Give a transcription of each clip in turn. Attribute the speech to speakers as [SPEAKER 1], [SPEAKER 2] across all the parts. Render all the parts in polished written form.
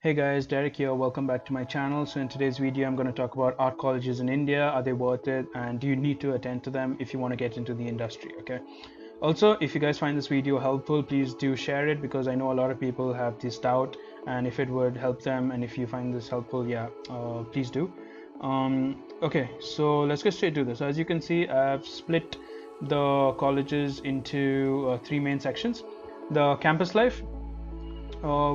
[SPEAKER 1] Hey guys, Derek here. Welcome back to my channel. So in today's video, I'm going to talk about art colleges in India. Are they worth it? And do you need to attend to them if you want to get into the industry? Okay. Also, if you guys find this video helpful, please do share it because I know a lot of people have this doubt. And if it would help them, and if you find this helpful, please do. Okay, so let's get straight to this. As you can see, I've split the colleges into three main sections: the campus life,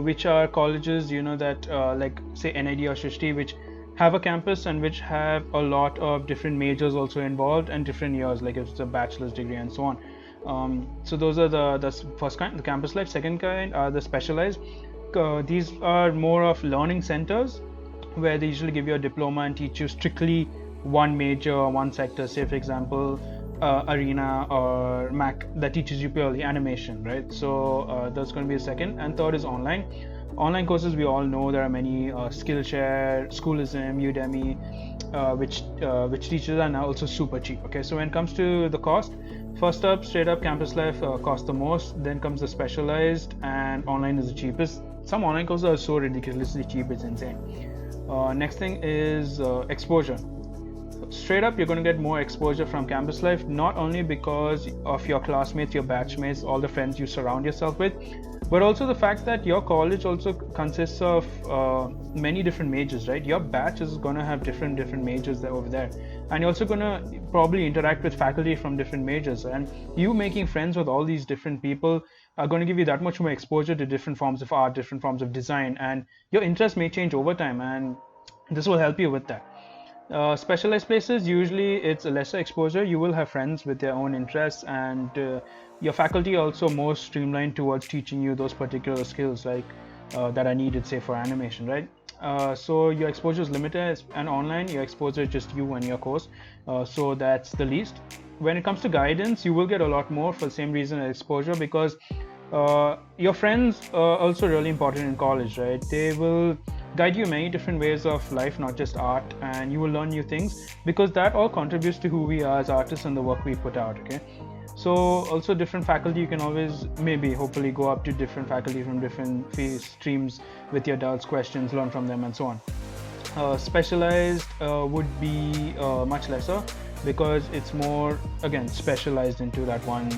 [SPEAKER 1] which are colleges, that like say NID or Shrishti, which have a campus and which have a lot of different majors also involved and different years, like if it's a bachelor's degree and so on. So those are the first kind, the campus life. Second kind are the specialized. These are more of learning centers where they usually give you a diploma and teach you strictly one major or one sector. Say, for example, Arena or Mac that teaches you purely animation, right? So that's going to be a second. And third is online. Online courses, we all know there are many: Skillshare, Schoolism, Udemy, which teachers are now also super cheap. Okay, so when it comes to the cost, first up, straight up, campus life costs the most. Then comes the specialized, and online is the cheapest. Some online courses are so ridiculously cheap, it's insane. Next thing is exposure. Straight up, you're going to get more exposure from campus life, not only because of your classmates, your batchmates, all the friends you surround yourself with, but also the fact that your college also consists of many different majors, right? Your batch is going to have different majors there, over there, and you're also going to probably interact with faculty from different majors, and you making friends with all these different people are going to give you that much more exposure to different forms of art, different forms of design, and your interest may change over time, and this will help you with that. Specialized places, usually it's a lesser exposure. You will have friends with their own interests, and your faculty also more streamlined towards teaching you those particular skills, like that are needed, say, for animation, right? So your exposure is limited, and online your exposure is just you and your course, so that's the least. When it comes to guidance, you will get a lot more for the same reason as exposure, because your friends are also really important in college, right? They will guide you many different ways of life, not just art, and you will learn new things because that all contributes to who we are as artists and the work we put out. Okay, so also different faculty, you can always maybe hopefully go up to different faculty from different streams with your doubts, questions, learn from them, and so on. Specialized would be much lesser because it's more, again, specialized into that one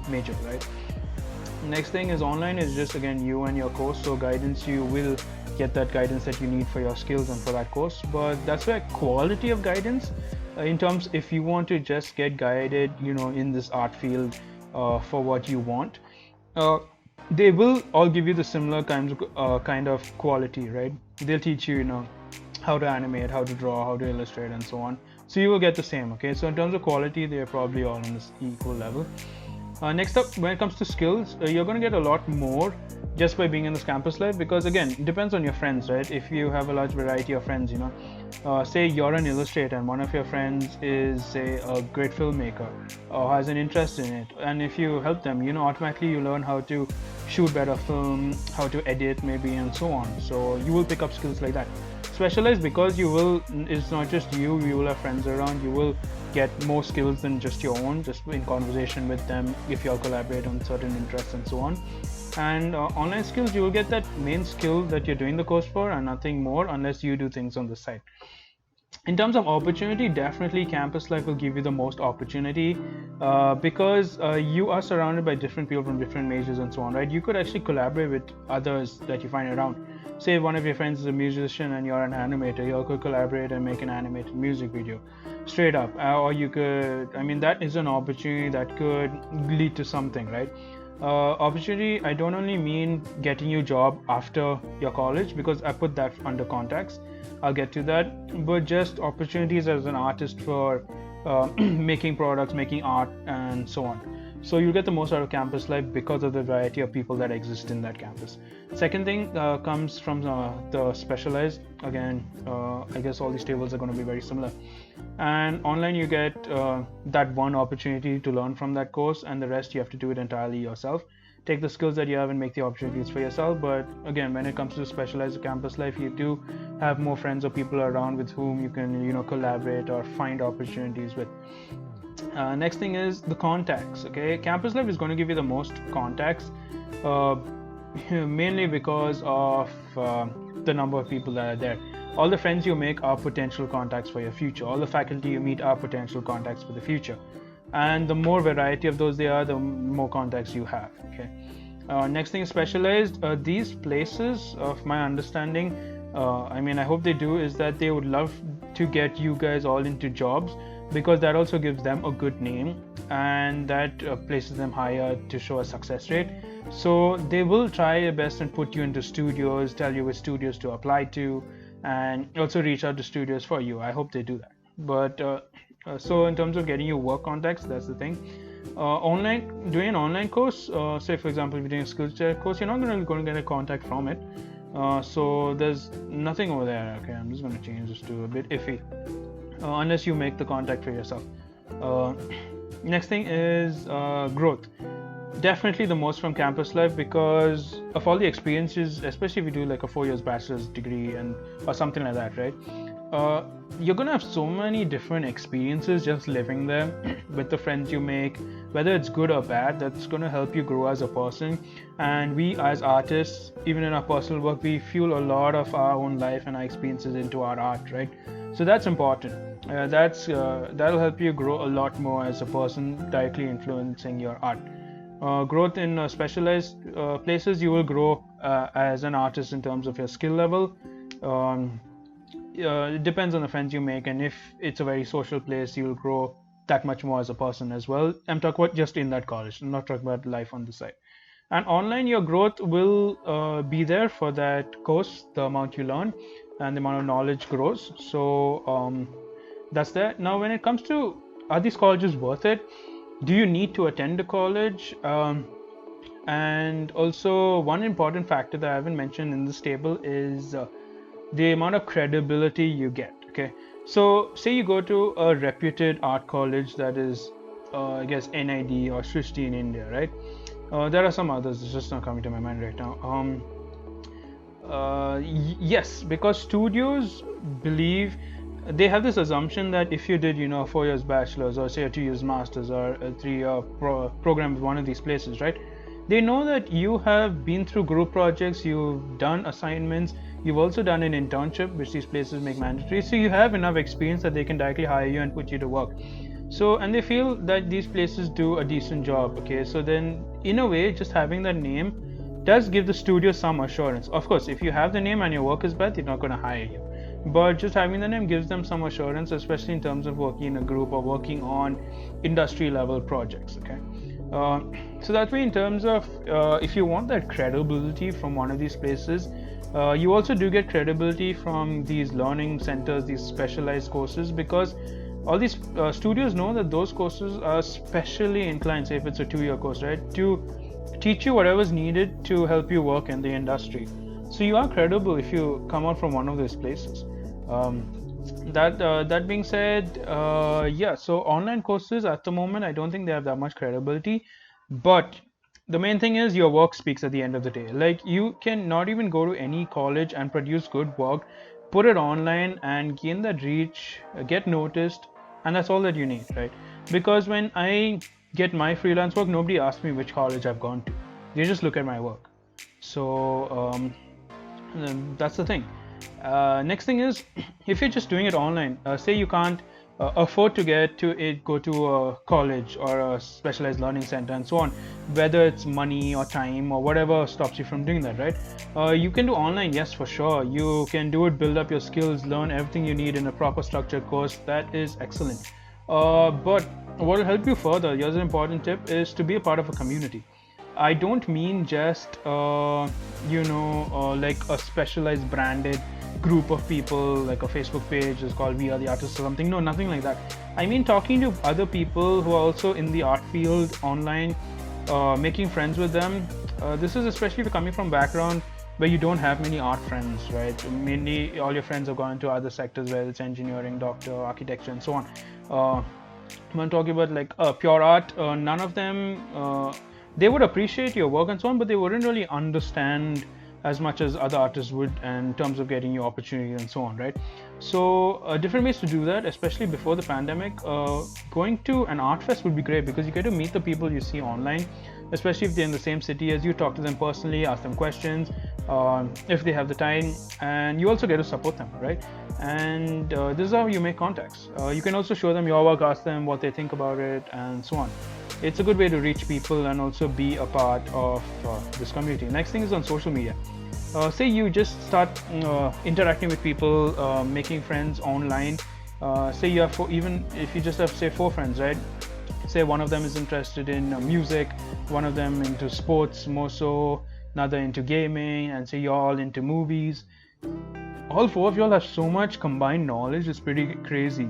[SPEAKER 1] major, right? Next thing is online, is just again you and your course. So guidance, you will get that guidance that you need for your skills and for that course, but that's where quality of guidance, in terms, if you want to just get guided, in this art field for what you want, uh, they will all give you the similar kind of quality, right? They'll teach you, how to animate, how to draw, how to illustrate, and so on. So you will get the same. Okay, so in terms of quality, they're probably all on this equal level. Next up, when it comes to skills, you're going to get a lot more just by being in this campus life, because again, it depends on your friends, right? If you have a large variety of friends, say you're an illustrator and one of your friends is, say, a great filmmaker or has an interest in it, and if you help them, automatically you learn how to shoot better film, how to edit maybe, and so on. So you will pick up skills like that. Specialized, because it's not just you will have friends around, you will get more skills than just your own, just in conversation with them, if you all collaborate on certain interests and so on. And online skills, you will get that main skill that you're doing the course for and nothing more, unless you do things on the side. In terms of opportunity, definitely campus life will give you the most opportunity, because you are surrounded by different people from different majors and so on, right? You could actually collaborate with others that you find around. Say one of your friends is a musician and you're an animator, you all could collaborate and make an animated music video straight up. Or you could, that is an opportunity that could lead to something, right? Opportunity, I don't only mean getting you a job after your college, because I put that under contacts, I'll get to that, but just opportunities as an artist for making products, making art, and so on. So you'll get the most out of campus life because of the variety of people that exist in that campus. Second thing comes from the specialized. Again, I guess all these tables are going to be very similar. And online, you get that one opportunity to learn from that course, and the rest you have to do it entirely yourself. Take the skills that you have and make the opportunities for yourself. But again, when it comes to specialized campus life, you do have more friends or people around with whom you can collaborate or find opportunities with. Next thing is the contacts. Okay, campus life is going to give you the most contacts, mainly because of the number of people that are there. All the friends you make are potential contacts for your future. All the faculty you meet are potential contacts for the future. And the more variety of those there are, the more contacts you have. Okay. Next thing is specialized. These places, of my understanding, I hope they do, is that they would love to get you guys all into jobs, because that also gives them a good name, and that places them higher to show a success rate. So they will try their best and put you into studios, tell you which studios to apply to, and also reach out to studios for you. I hope they do that. But so in terms of getting your work contacts, that's the thing. Doing an online course, say for example, if you're doing a skills check course, you're not going to get a contact from it. So there's nothing over there. Okay, I'm just going to change this to a bit iffy, unless you make the contact for yourself. Next thing is growth. Definitely the most from campus life, because of all the experiences, especially if you do like a 4 years bachelor's degree or something like that, right? You're gonna have so many different experiences just living there with the friends you make, whether it's good or bad. That's gonna help you grow as a person. And we as artists, even in our personal work, we fuel a lot of our own life and our experiences into our art, right? So that's important. That'll help you grow a lot more as a person, directly influencing your art. Growth in specialized places, you will grow as an artist in terms of your skill level. It depends on the friends you make, and if it's a very social place, you'll grow that much more as a person as well. I'm talking about just in that college. I'm not talking about life on the side. And online, your growth will be there for that course. The amount you learn and the amount of knowledge grows. So that's that. Now, when it comes to, are these colleges worth it? Do you need to attend a college? And also, one important factor that I haven't mentioned in this table is the amount of credibility you get. Okay, so say you go to a reputed art college that is, I guess, NID or Srishti in India, right? There are some others, it's just not coming to my mind right now. Yes, because studios believe, they have this assumption that if you did, 4 years bachelor's, or say a 2 years master's, or a 3-year program with one of these places, right? They know that you have been through group projects, you've done assignments, you've also done an internship, which these places make mandatory. So you have enough experience that they can directly hire you and put you to work. So, and they feel that these places do a decent job. Okay, so then in a way, just having that name does give the studio some assurance. Of course, if you have the name and your work is bad, they're not going to hire you. But just having the name gives them some assurance, especially in terms of working in a group or working on industry level projects. Okay, so that way, in terms of if you want that credibility from one of these places, you also do get credibility from these learning centers, these specialized courses, because all these studios know that those courses are specially inclined, say if it's a 2-year course, right, to teach you whatever's needed to help you work in the industry. So you are credible if you come out from one of those places. That being said, yeah, so online courses at the moment, I don't think they have that much credibility, but the main thing is your work speaks at the end of the day. Like, you can not even go to any college and produce good work, put it online and gain that reach, get noticed, and that's all that you need, right? Because when I get my freelance work, nobody asks me which college I've gone to. They just look at my work. So that's the thing. Next thing is, if you're just doing it online, say you can't afford to go to a college or a specialized learning center and so on, whether it's money or time or whatever stops you from doing that, right? You can do online, yes, for sure. You can do it, build up your skills, learn everything you need in a proper structured course. That is excellent. But what will help you further, here's an important tip, is to be a part of a community. I don't mean just like a specialized branded group of people, like a Facebook page is called We Are the Artists or something. No, nothing like that. I mean talking to other people who are also in the art field online, making friends with them. This is especially if you're coming from background where you don't have many art friends, right? Mainly all your friends have gone into other sectors, whether it's engineering, doctor, architecture, and so on. When I'm talking about like pure art, none of them, they would appreciate your work and so on, but they wouldn't really understand as much as other artists would in terms of getting you opportunities and so on, right? So different ways to do that, especially before the pandemic. Going to an art fest would be great because you get to meet the people you see online. especially if they're in the same city as you. Talk to them personally, ask them questions if they have the time, and you also get to support them, right? And this is how you make contacts. You can also show them your work, ask them what they think about it, and so on. It's a good way to reach people and also be a part of this community. Next thing is on social media. Say you just start interacting with people, making friends online. Say you have even if you just have say 4 friends, right? Say one of them is interested in music, one of them into sports more so, another into gaming, and say you're all into movies. All 4 of y'all have so much combined knowledge, it's pretty crazy.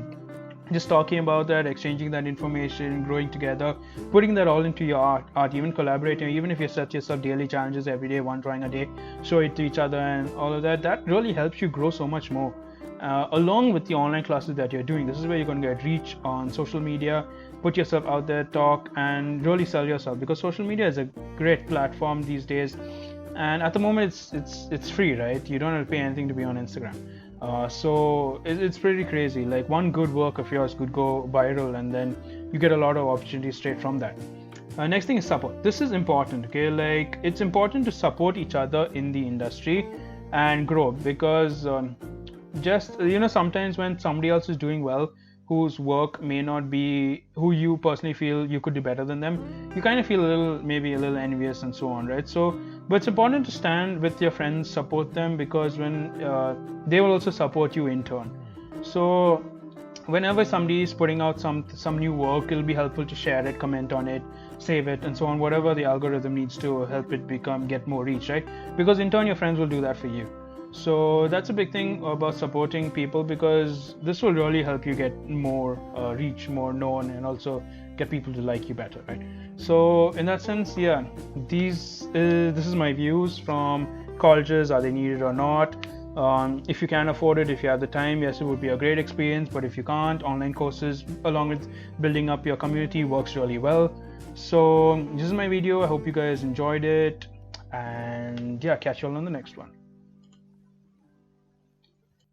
[SPEAKER 1] Just talking about that, exchanging that information, growing together, putting that all into your art, even collaborating, even if you set yourself daily challenges every day, 1 drawing a day, show it to each other and all of that really helps you grow so much more. Along with the online classes that you're doing, this is where you're going to get reach on social media, put yourself out there, talk, and really sell yourself, because social media is a great platform these days. And at the moment it's free, right? You don't have to pay anything to be on Instagram. So it's pretty crazy. Like one good work of yours could go viral, and then you get a lot of opportunities straight from that. Next thing is support. This is important, okay? Like it's important to support each other in the industry and grow, because just sometimes when somebody else is doing well, whose work may not be who you personally feel you could do better than them, you kind of feel maybe a little envious and so on, right? So but it's important to stand with your friends, support them, because when they will also support you in turn. So whenever somebody is putting out some new work, it'll be helpful to share it, comment on it, save it, and so on, whatever the algorithm needs to help it get more reach, right? Because in turn your friends will do that for you. So that's a big thing about supporting people, because this will really help you get more reach, more known, and also get people to like you better, right? So in that sense, yeah, this is my views from colleges. Are they needed or not? If you can afford it, if you have the time, yes, it would be a great experience. But if you can't, online courses along with building up your community works really well. So this is my video. I hope you guys enjoyed it, and yeah, catch you all on the next one.